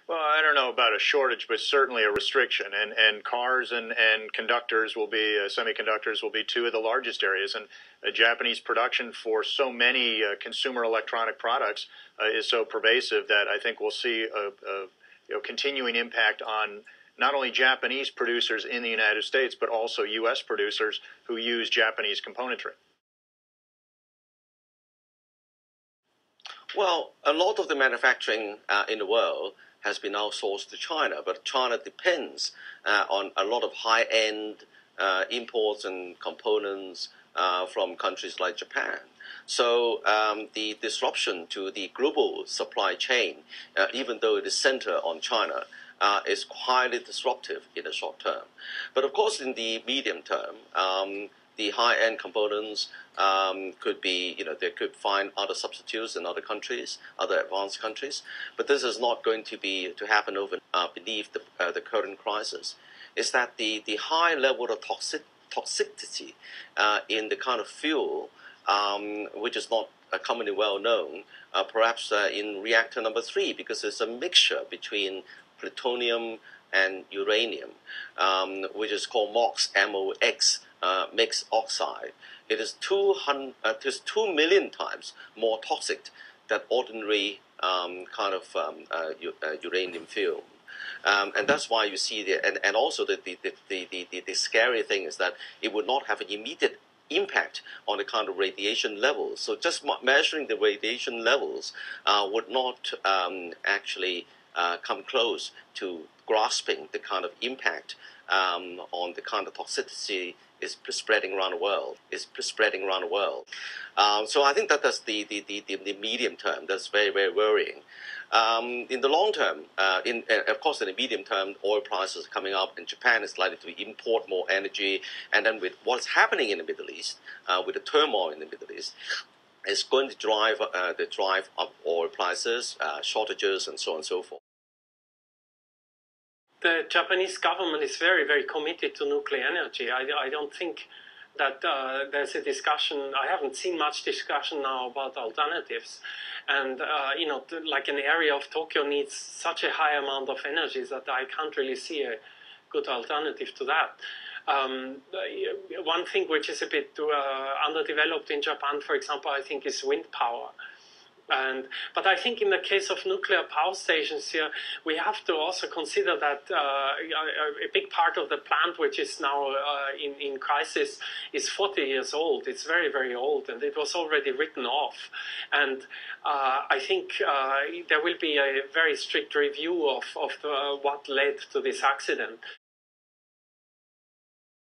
Well, I don't know about a shortage, but certainly a restriction. And cars and conductors will be, semiconductors will be two of the largest areas. And Japanese production for so many consumer electronic products is so pervasive that I think we'll see a continuing impact on not only Japanese producers in the United States, but also U.S. producers who use Japanese componentry. Well, a lot of the manufacturing in the world has been outsourced to China, but China depends on a lot of high-end imports and components from countries like Japan. So the disruption to the global supply chain, even though it is centered on China, is highly disruptive in the short term. But of course, in the medium term, the high-end components could be, they could find other substitutes in other countries, other advanced countries. But this is not going to happen over beneath the current crisis. Is that the high level of toxicity in the kind of fuel, which is not commonly well known, perhaps in reactor number 3, because it's a mixture between plutonium and uranium, which is called MOX, MOX, mixed oxide. It is 2 million times more toxic than ordinary uranium fuel. And that's why you see and also the scary thing is that it would not have an immediate impact on the kind of radiation levels. So just measuring the radiation levels would not actually come close to grasping the kind of impact on the kind of toxicity is spreading around the world. So I think that's the medium term. That's very, very worrying. In the long term, of course, in the medium term, oil prices are coming up, and Japan is likely to import more energy. And then with what's happening in the Middle East, with the turmoil in the Middle East, it's going to drive up oil prices, shortages, and so on and so forth. The Japanese government is very, very committed to nuclear energy. I don't think that there's a discussion. I haven't seen much discussion now about alternatives. And, like an area of Tokyo needs such a high amount of energy that I can't really see a good alternative to that. One thing which is a bit underdeveloped in Japan, for example, I think is wind power. But I think in the case of nuclear power stations here, we have to also consider that a big part of the plant, which is now in crisis, is 40 years old. It's very, very old, and it was already written off. And I think there will be a very strict review of what led to this accident.